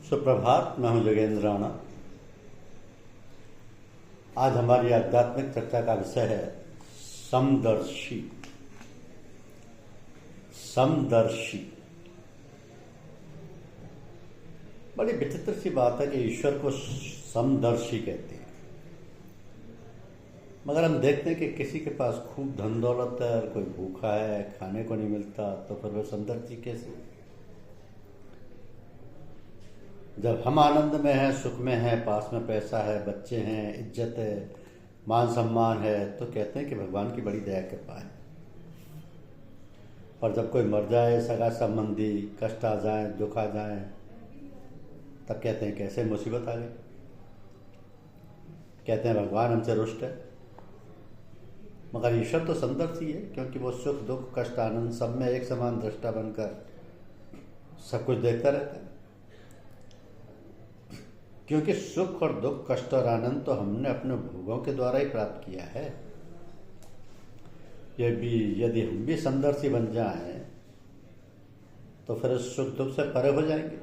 सुप्रभात। मैं हूं जोगेंद्र राणा। आज हमारी आध्यात्मिक चर्चा का विषय है समदर्शी। समदर्शी बड़ी विचित्र सी बात है कि ईश्वर को समदर्शी कहते हैं, मगर हम देखते हैं कि किसी के पास खूब धन दौलत है और कोई भूखा है, खाने को नहीं मिलता, तो फिर वह समदर्शी कैसे? जब हम आनंद में हैं, सुख में हैं, पास में पैसा है, बच्चे हैं, इज्जत है, मान सम्मान है, तो कहते हैं कि भगवान की बड़ी दया कृपा है। और जब कोई मर जाए, सगा संबंधी, कष्ट आ जाए, दुख आ जाए, तब कहते हैं कैसे मुसीबत आ गई। कहते हैं भगवान हमसे रुष्ट है। मगर ईश्वर तो समदर्शी है, क्योंकि वो सुख दुख कष्ट आनंद सब में एक समान दृष्टा बनकर सब कुछ देखता रहता है। क्योंकि सुख और दुख कष्ट और आनंद तो हमने अपने भोगों के द्वारा ही प्राप्त किया है। यदि हम भी समदर्शी बन जाएं तो फिर सुख दुख से परे हो जाएंगे।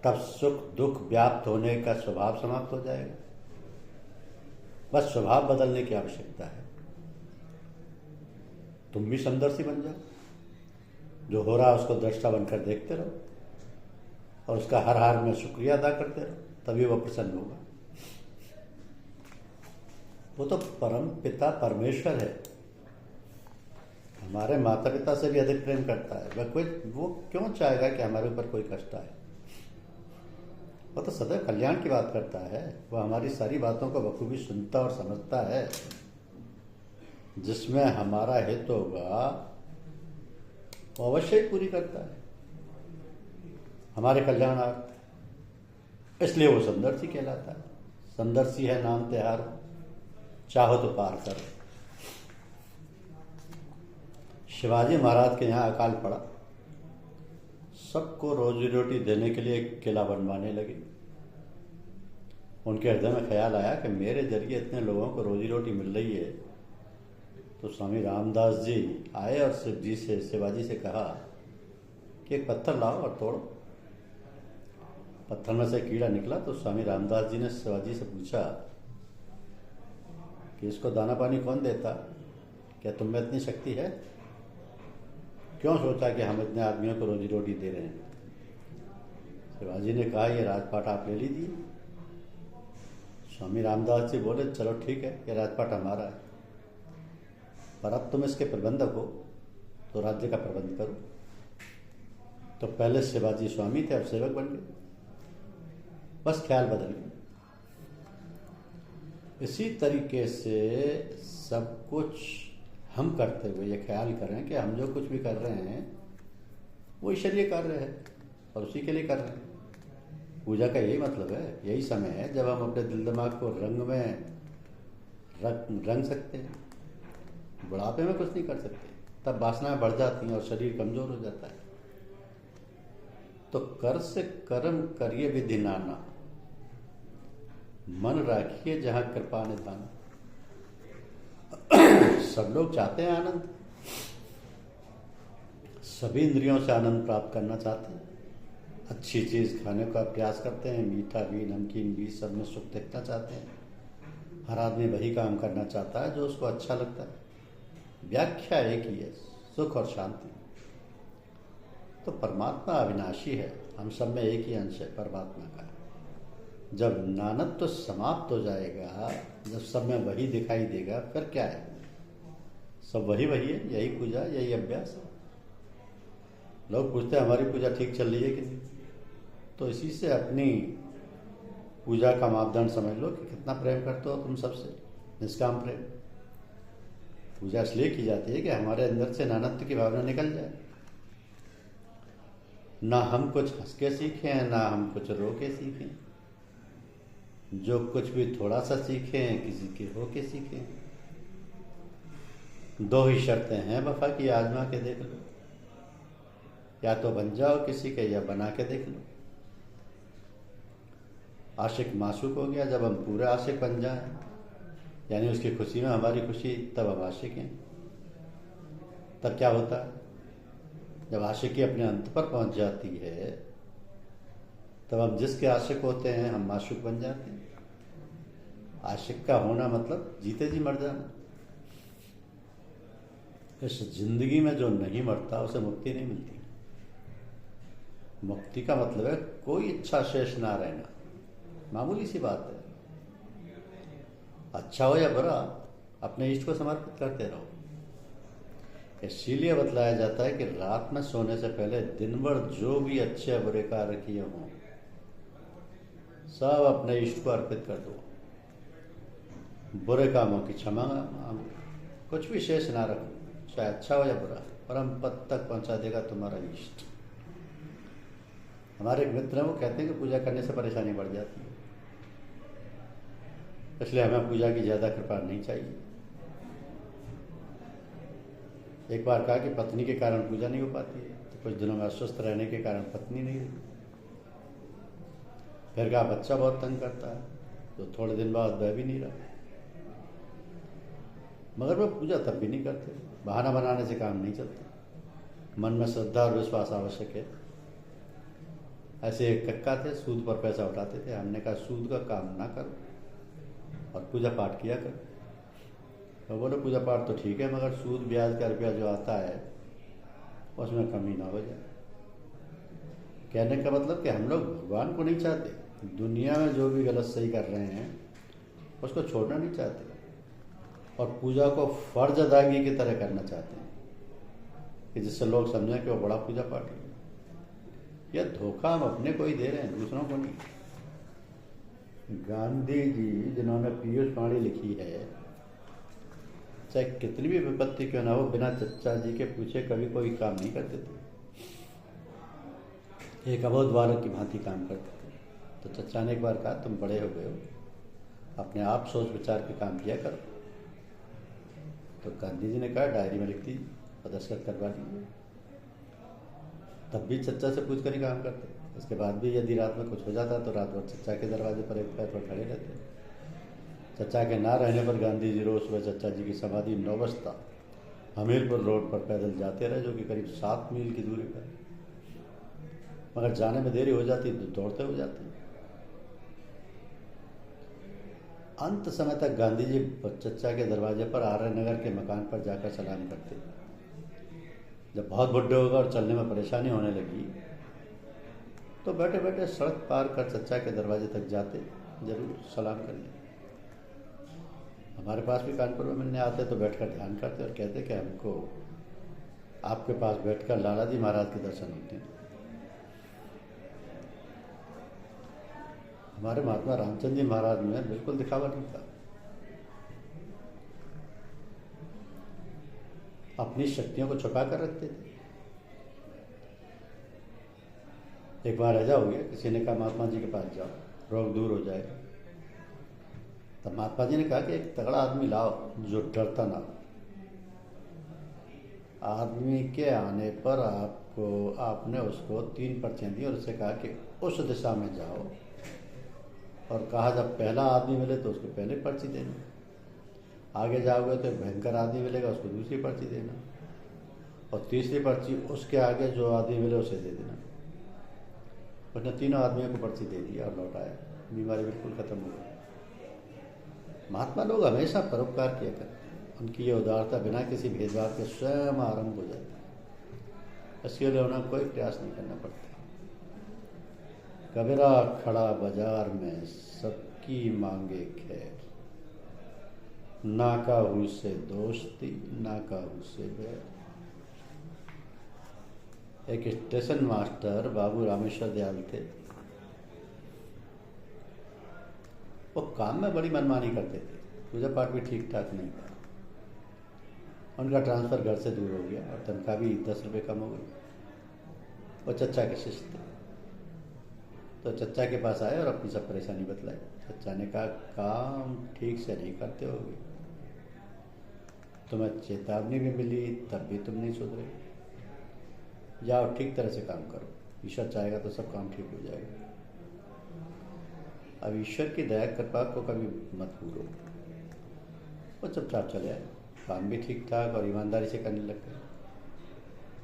तब सुख दुख व्याप्त होने का स्वभाव समाप्त हो जाएगा। बस स्वभाव बदलने की आवश्यकता है। तुम भी समदर्शी बन जाओ, जो हो रहा है उसको दृष्टा बनकर देखते रहो और उसका हर हाल में शुक्रिया अदा करते रहो, तभी वह प्रसन्न होगा। वो तो परम पिता परमेश्वर है, हमारे माता पिता से भी अधिक प्रेम करता है। वो क्यों चाहेगा कि हमारे ऊपर कोई कष्ट आए? वो तो सदैव कल्याण की बात करता है। वह हमारी सारी बातों को बखूबी सुनता और समझता है। जिसमें हमारा हित होगा वो अवश्य ही पूरी करता है, हमारे कल्याणार्थ। इसलिए वो समदर्शी कहलाता है। समदर्शी है नाम त्योहार, चाहो तो पार करो। शिवाजी महाराज के यहाँ अकाल पड़ा, सबको रोजी रोटी देने के लिए एक किला बनवाने लगे। उनके हृदय में ख्याल आया कि मेरे जरिए इतने लोगों को रोजी रोटी मिल रही है, तो स्वामी रामदास जी आए और शिवाजी से कहा कि एक पत्थर लाओ और तोड़ो। पत्थर में से कीड़ा निकला तो स्वामी रामदास जी ने शिवाजी से पूछा कि इसको दाना पानी कौन देता? क्या तुम में इतनी शक्ति है? क्यों सोचा कि हम इतने आदमियों को रोजी रोटी दे रहे हैं? शिवाजी ने कहा ये राजपाट आप ले लीजिए। स्वामी रामदास जी बोले चलो ठीक है, ये राजपाट हमारा है, पर अब तुम इसके प्रबंधक हो तो राज्य का प्रबंध करो। तो पहले शिवाजी स्वामी थे, अब सेवक बन गए। बस ख्याल बदल गया। इसी तरीके से सब कुछ हम करते हुए ये ख्याल करें कि हम जो कुछ भी कर रहे हैं वो ईश्वरीय कार्य है और उसी के लिए कर रहे हैं। पूजा का यही मतलब है, यही समय है जब हम अपने दिल दिमाग को रंग में रंग सकते हैं। बुढ़ापे में कुछ नहीं कर सकते, तब वासनाएं बढ़ जाती हैं और शरीर कमजोर हो जाता है। तो कर से कर्म करिए विधि नाना, मन राखिए जहां कृपा निधान। सब लोग चाहते हैं आनंद, सभी इंद्रियों से आनंद प्राप्त करना चाहते हैं, अच्छी चीज खाने का प्रयास करते हैं, मीठा भी नमकीन भी सब में सुख देखना चाहते हैं। हर आदमी वही काम करना चाहता है जो उसको अच्छा लगता है। व्याख्या एक ही है, सुख और शांति। तो परमात्मा अविनाशी है, हम सब में एक ही अंश है परमात्मा का। जब नानत्व समाप्त हो जाएगा, जब सब में वही दिखाई देगा, फिर क्या है? सब वही वही है, यही पूजा, यही अभ्यास है। लोग पूछते हैं हमारी पूजा ठीक चल रही है कि नहीं, तो इसी से अपनी पूजा का मापदंड समझ लो कि कितना प्रेम करते हो तुम सबसे। निष्काम प्रेम। पूजा इसलिए की जाती है कि हमारे अंदर से नानत्व की भावना निकल जाए। ना हम कुछ हंस के सीखें, ना हम कुछ रो के सीखें। जो कुछ भी थोड़ा सा सीखें, किसी के हो के सीखें। दो ही शर्तें हैं वफा की, आजमा के देख लो। या तो बन जाओ किसी के, या बना के देख लो। आशिक मासूक हो गया जब हम पूरे आशिक बन जाएं, यानी उसकी खुशी में हमारी खुशी, तब हम आशिक हैं। तब क्या होता है? जब आशिकी अपने अंत पर पहुंच जाती है तब हम जिसके आशिक होते हैं हम माशूक बन जाते हैं। आशिक का होना मतलब जीते जी मर जाना। इस जिंदगी में जो नहीं मरता उसे मुक्ति नहीं मिलती। मुक्ति का मतलब है कोई इच्छा शेष ना रहना। मामूली सी बात है, अच्छा हो या बुरा अपने इष्ट को समर्पित करते रहो। इसीलिए बतलाया जाता है कि रात में सोने से पहले दिन भर जो भी अच्छे या बुरे कार्य किए हों सब अपने इष्ट को अर्पित कर दो। बुरे कामों की क्षमा मांगो, कुछ भी शेष ना रखो, चाहे अच्छा हो या बुरा, परम पद तक पहुंचा देगा तुम्हारा इष्ट। हमारे एक मित्र हैं, वो कहते हैं कि पूजा करने से परेशानी बढ़ जाती है, इसलिए हमें पूजा की ज़्यादा कृपा नहीं चाहिए। एक बार कहा कि पत्नी के कारण पूजा नहीं हो पाती है, तो कुछ दिनों में अस्वस्थ रहने के कारण पत्नी नहीं रही। फिर कहा बच्चा बहुत तंग करता है, तो थोड़े दिन बाद वह भी नहीं रहा। मगर वह पूजा तब भी नहीं करते। बहाना बनाने से काम नहीं चलता, मन में श्रद्धा और विश्वास आवश्यक है। ऐसे एक कक्का थे, सूद पर पैसा उठाते थे। हमने कहा सूद का काम ना करो और पूजा पाठ किया करो। तो बोले पूजा पाठ तो ठीक है, मगर सूद ब्याज का रुपया जो आता है उसमें कमी ना हो जाए। कहने का मतलब कि हम लोग भगवान को नहीं चाहते, दुनिया में जो भी गलत सही कर रहे हैं उसको छोड़ना नहीं चाहते और पूजा को फर्ज अदायगी की तरह करना चाहते हैं कि जिससे लोग समझें कि वो बड़ा पूजा पाठ है। यह धोखा हम अपने को ही दे रहे हैं, दूसरों को नहीं। गांधी जी जिन्होंने पीयूष वाणी लिखी है, चाहे कितनी भी विपत्ति क्यों ना हो, बिना चच्चा जी के पूछे कभी कोई काम नहीं करते थे। एक अबोध बालक की भांति काम करते थे। तो चच्चा ने एक बार कहा तुम बड़े हो गए हो, अपने आप सोच विचार के काम किया करो। तो गांधी जी ने कहा डायरी में लिख दी और दस्तखत करवा दी। तब भी चच्चा से पूछ कर ही काम करते। उसके बाद भी यदि रात में कुछ हो जाता तो रात भर चच्चा के दरवाजे पर एक पैर पर खड़े रहते। चच्चा के ना रहने पर गांधी जी रोज सुबह चच्चा जी की समाधि 9 बजता हमीरपुर रोड पर पैदल जाते रहे, जो कि करीब 7 मील की दूरी पर। मगर जाने में देरी हो जाती तो दौड़ते हो जाते। अंत समय तक गांधी जी चच्चा के दरवाजे पर आर्य नगर के मकान पर जाकर सलाम करते। जब बहुत बुढ़े हो गए और चलने में परेशानी होने लगी तो बैठे बैठे सड़क पार कर चच्चा के दरवाजे तक जाते, जरूर सलाम करने। हमारे पास भी कानपुर में मिलने आते तो बैठकर ध्यान करते और कहते कि हमको आपके पास बैठकर लाला जी महाराज के दर्शन होते हैं। हमारे महात्मा रामचंद्र जी महाराज में बिल्कुल दिखावा नहीं था। अपनी शक्तियों को छुपा कर रखते थे। एक बार ऐसा हो गया, किसी ने कहा महात्मा जी के पास जाओ, रोग दूर हो जाएगा। तब महात्मा जी ने कहा कि एक तगड़ा आदमी लाओ जो डरता ना हो। आदमी के आने पर आपने उसको 3 पर्चियाँ दी और उससे कहा कि उस दिशा में जाओ, और कहा जब पहला आदमी मिले तो उसको पहले पर्ची देना, आगे जाओगे तो भयंकर आदमी मिलेगा उसको दूसरी पर्ची देना, और तीसरी पर्ची उसके आगे जो आदमी मिले उसे दे देना। उसने 3 आदमियों को पर्ची दे दिया और लौटाया, बीमारी बिल्कुल खत्म हो गई। महात्मा लोग हमेशा परोपकार किया करते, उनकी ये उदारता बिना किसी भेदभाव के स्वयं आरंभ हो जाती है। इसके लिए उन्हें कोई प्रयास नहीं करना पड़ता। कबीरा खड़ा बाजार में सबकी मांगे खैर, ना काहू से दोस्ती ना काहू से बैर। एक स्टेशन मास्टर बाबू रामेश्वर दयाल थे। वो काम में बड़ी मनमानी करते थे, पूजा पाठ भी ठीक ठाक नहीं था। उनका ट्रांसफ़र घर से दूर हो गया और तनख्वाह भी 10 रुपये कम हो गई। वो चच्चा के शिष्य थे, तो चच्चा के पास आए और अपनी सब परेशानी बतलाई। चच्चा ने कहा काम ठीक से नहीं करते होगे, तुम्हें चेतावनी भी मिली तब भी तुम नहीं सुधरे, जाओ ठीक तरह से काम करो, ईश्वर चाहेगा तो सब काम ठीक हो जाएगा। अब ईश्वर की दया कृपा को कभी मत भूलो। वो चुपचाप चले आए, काम भी ठीक ठाक और ईमानदारी से करने लग गए।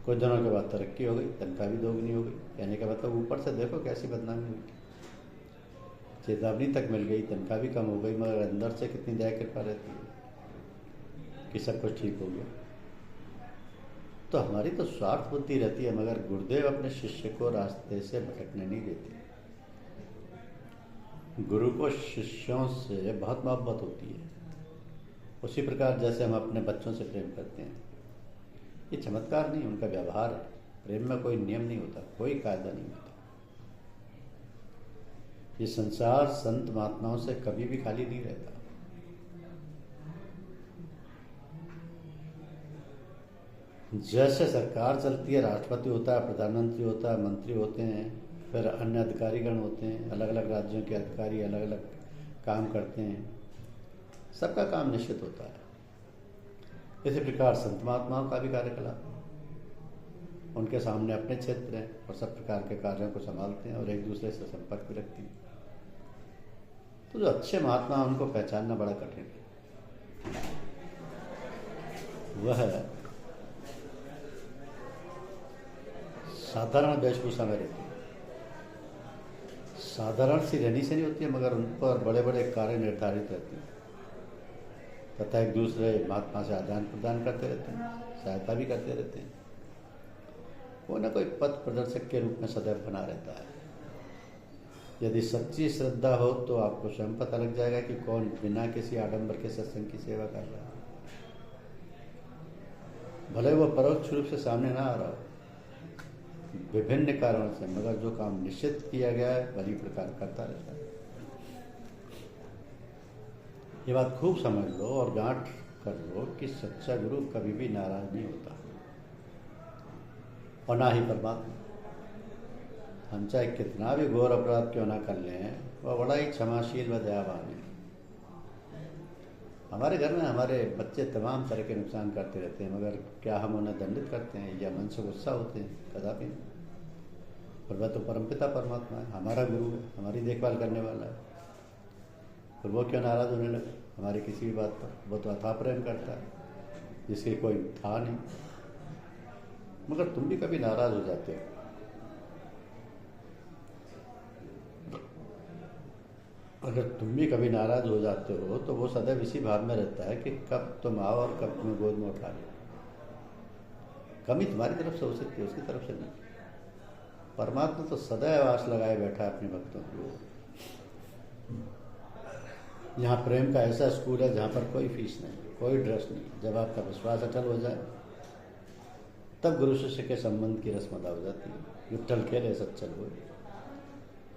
कुछ दिनों के बाद तरक्की हो गई, तनख्वाह भी दोगुनी हो गई। कहने का मतलब ऊपर से देखो कैसी बदनामी हुई, चेतावनी तक मिल गई, तनख्वाह भी कम हो गई, मगर अंदर से कितनी दया कृपा रहती है कि सब कुछ ठीक हो गया। तो हमारी तो स्वार्थ बुद्धि रहती है, मगर गुरुदेव अपने शिष्य को रास्ते से भटकने नहीं देते। गुरु को शिष्यों से बहुत मोहब्बत होती है, उसी प्रकार जैसे हम अपने बच्चों से प्रेम करते हैं। ये चमत्कार नहीं, उनका व्यवहार है। प्रेम में कोई नियम नहीं होता, कोई कायदा नहीं होता। ये संसार संत महात्माओं से कभी भी खाली नहीं रहता। जैसे सरकार चलती है, राष्ट्रपति होता है, प्रधानमंत्री होता है, मंत्री होते हैं, फिर अन्य अधिकारीगण होते हैं, अलग अलग राज्यों के अधिकारी अलग अलग काम करते हैं, सबका काम निश्चित होता है। इसी प्रकार संत महात्माओं का भी कार्यकलाप, उनके सामने अपने क्षेत्र हैं और सब प्रकार के कार्यों को संभालते हैं और एक दूसरे से संपर्क भी रखते हैं। तो जो अच्छे महात्मा उनको पहचानना बड़ा कठिन है। वह साधारण वेशभूषा में रहती है, साधारण सी रहनी से नहीं होती है, मगर उन पर बड़े बड़े कार्य निर्धारित रहते हैं तथा एक दूसरे महात्मा से आदान प्रदान करते रहते हैं, सहायता भी करते रहते हैं। कोई ना कोई पथ प्रदर्शक के रूप में सदैव बना रहता है। यदि सच्ची श्रद्धा हो तो आपको स्वयं पता लग जाएगा कि कौन बिना किसी आडंबर के सत्संग की सेवा कर रहा है। भले वो परोक्ष रूप से सामने ना आ रहा हो, विभिन्न कारणों से, मगर जो काम निश्चित किया गया है वही प्रकार करता रहता है। ये बात खूब समझ लो और गांठ कर लो कि सच्चा गुरु कभी भी नाराज नहीं होता, और ना ही परमात्मा। हम चाहे कितना भी घोर अपराध क्यों ना कर लें, वह बड़ा ही क्षमाशील व दयावान है। हमारे घर में हमारे बच्चे तमाम तरह के नुकसान करते रहते हैं, मगर क्या हम उन्हें दंडित करते हैं या मन से गुस्सा होते हैं? कदापि नहीं। और वह तो परमपिता परमात्मा है, हमारा गुरु है, हमारी देखभाल करने वाला है। और वो क्यों नाराज होने लगे हमारी किसी भी बात पर? वो तो अथाह प्रेम करता है जिसकी कोई था नहीं। मगर तुम भी कभी नाराज हो जाते हो। अगर तुम भी कभी नाराज हो जाते हो तो वो सदैव इसी भाव में रहता है कि कब तुम आओ और कब तुम्हें गोद में उठा लो। कमी तुम्हारी तरफ से हो सकती है, उसकी तरफ से नहीं। परमात्मा तो सदैव आस लगाए बैठा है अपने भक्तों की ओर। यहाँ प्रेम का ऐसा स्कूल है जहाँ पर कोई फीस नहीं, कोई ड्रेस नहीं। जब आपका विश्वास अटल हो जाए तब गुरु शिष्य के संबंध की रस्म अदा हो जाती है। विट्ठल खेले सच्चल हो।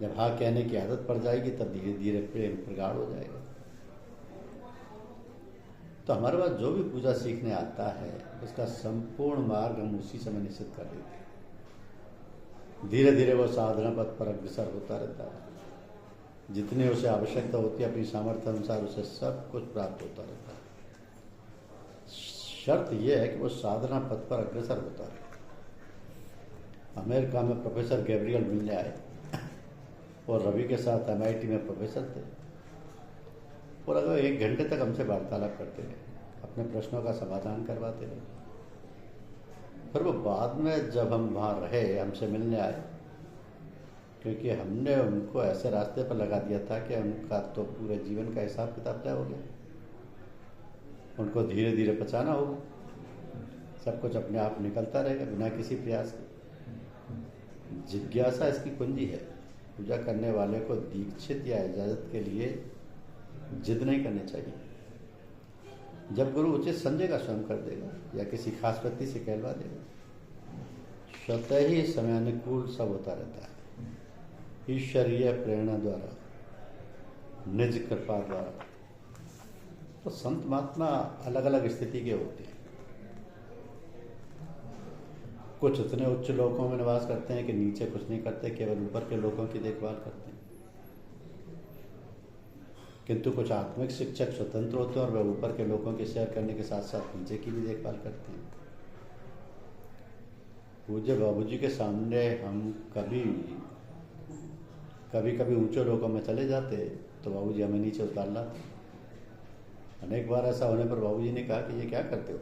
जब हाँ कहने की आदत पड़ जाएगी तब धीरे धीरे प्रेम प्रगाढ़ हो जाएगा। तो हमारे पास जो भी पूजा सीखने आता है उसका संपूर्ण मार्ग हम उसी समय निश्चित कर देते हैं। धीरे धीरे वो साधना पथ पर अग्रसर होता रहता है। जितनी उसे आवश्यकता होती है अपनी सामर्थ्य अनुसार उसे सब कुछ प्राप्त होता रहता है। शर्त यह है कि वो साधना पथ पर अग्रसर होता है। अमेरिका में प्रोफेसर गैब्रियल मिलने आए और रवि के साथ MIT में प्रोफेसर थे और अगर 1 घंटे तक हमसे वार्तालाप करते रहे, अपने प्रश्नों का समाधान करवाते रहे। फिर वो बाद में जब हम वहाँ रहे हमसे मिलने आए, क्योंकि हमने उनको ऐसे रास्ते पर लगा दिया था कि उनका तो पूरे जीवन का हिसाब किताब तय हो गया। उनको धीरे धीरे पचाना होगा, सब कुछ अपने आप निकलता रहेगा बिना किसी प्रयास के। जिज्ञासा इसकी कुंजी है। पूजा करने वाले को दीक्षित या इजाजत के लिए जिद नहीं करनी चाहिए। जब गुरु उचित समझेगा स्वयं कर देगा या किसी खास व्यक्ति से कहलवा देगा। स्वतः ही समयानुकूल सब होता रहता है, ईश्वरीय प्रेरणा द्वारा, निज कृपा द्वारा। तो संत महात्मा अलग अलग स्थिति के होते हैं। कुछ इतने उच्च लोकों में निवास करते हैं कि नीचे कुछ नहीं करते, केवल ऊपर के लोगों की देखभाल करते हैं। किंतु कुछ आत्मिक शिक्षक स्वतंत्र होते हैं और वे ऊपर के लोगों की शेयर करने के साथ साथ नीचे की भी देखभाल करते हैं। पूज्य बाबूजी के सामने हम कभी ऊंचे लोगों में चले जाते तो बाबूजी हमें नीचे उतार लाते। अनेक बार ऐसा होने पर बाबूजी ने कहा कि ये क्या करते हो?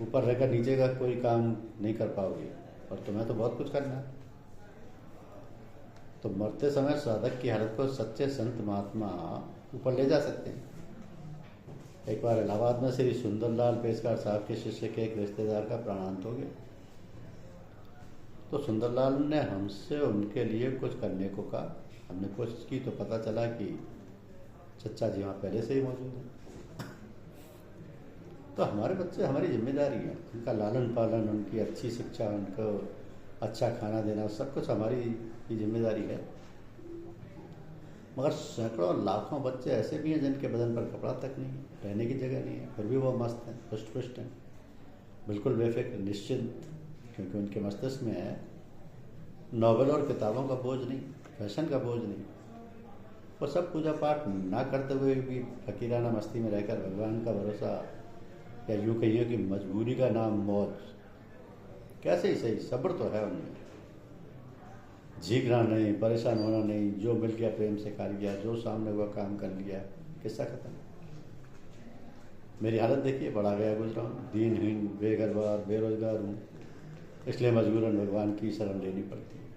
ऊपर रहकर नीचे का कोई काम नहीं कर पाओगे, और तुम्हें तो बहुत कुछ करना है। तो मरते समय साधक की हालत को सच्चे संत महात्मा ऊपर ले जा सकते हैं। एक बार इलाहाबाद में श्री सुंदरलाल पेशकार साहब के शिष्य के एक रिश्तेदार का प्राणांत हो गया। तो सुंदरलाल ने हमसे उनके लिए कुछ करने को कहा। हमने कोशिश की तो पता चला कि चचा जी वहाँ पहले से ही मौजूद हैं। तो हमारे बच्चे हमारी जिम्मेदारी है, उनका लालन पालन, उनकी अच्छी शिक्षा, उनको अच्छा खाना देना, सब कुछ हमारी ही जिम्मेदारी है। मगर सैकड़ों लाखों बच्चे ऐसे भी हैं जिनके बदन पर कपड़ा तक नहीं है, रहने की जगह नहीं है, फिर भी वो मस्त हैं, पुष्ट पुष्ट हैं, बिल्कुल बेफिक्र, निश्चिंत, क्योंकि उनके मस्तिष्क में है नॉवेल और किताबों का बोझ नहीं, फैशन का बोझ नहीं। वो सब पूजा पाठ ना करते हुए भी फकीराना मस्ती में रहकर भगवान का भरोसा, या यूँ कहिए कि मजबूरी का नाम मौज, कैसे ही सही सब्र तो है उनमें। झीकना नहीं, परेशान होना नहीं, जो मिल गया प्रेम से खा लिया, जो सामने हुआ काम कर लिया, किस्सा खत्म। मेरी हालत देखिए, बड़ा गया गुजरा हूँ, दीनहीन, बेघरबार, बेरोजगार हूँ, इसलिए मजबूरन भगवान की शरण लेनी पड़ती है।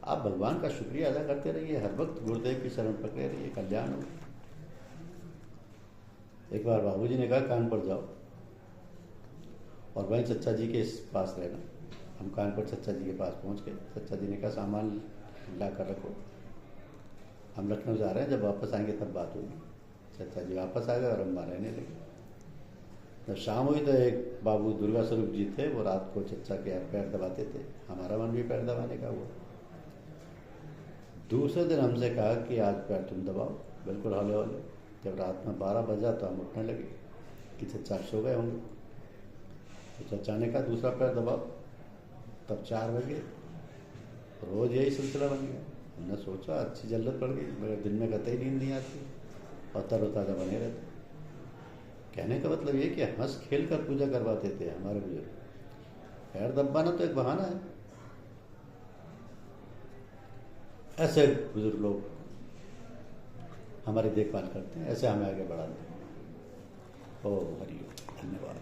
आप भगवान का शुक्रिया अदा करते रहिए, हर वक्त गुरुदेव की शरण पकड़े रहिए, कल्याण हो। एक बार बाबूजी ने कहा कानपुर जाओ और वहीं चचा जी के पास रहना। हम कानपुर चचा जी के पास पहुंच गए। चचा जी ने कहा सामान ला कर रखो, हम लखनऊ जा रहे हैं, जब वापस आएंगे तब बात होगी। चचा जी वापस आ गए और हम रहने लगे। जब शाम हुई तो एक बाबू दुर्गा स्वरूप जी थे, वो रात को चचा के पैर दबाते थे, हमारा मन भी पैर दबाने का हुआ। दूसरे दिन हमसे कहा कि आज पैर तुम दबाओ, बिल्कुल हौले हौले। जब रात में 12 बजा तो हम उठने लगे कि चचा सो गए होंगे। तो चचा ने कहा दूसरा पैर दबाओ, तब 4 बजे। रोज़ यही सिलसिला बन गया। हमने सोचा अच्छी जल्लत पड़ गई, मेरे दिन में कतई नींद नहीं आती और तरोताज़ा बने रहते। कहने का मतलब ये कि हंस खेल कर पूजा करवाते थे हमारे बुजुर्ग। पैर दबाना तो एक बहाना है। ऐसे बुजुर्ग लोग हमारी देखभाल करते हैं, ऐसे हमें आगे बढ़ाते हैं। ओ हरि, धन्यवाद।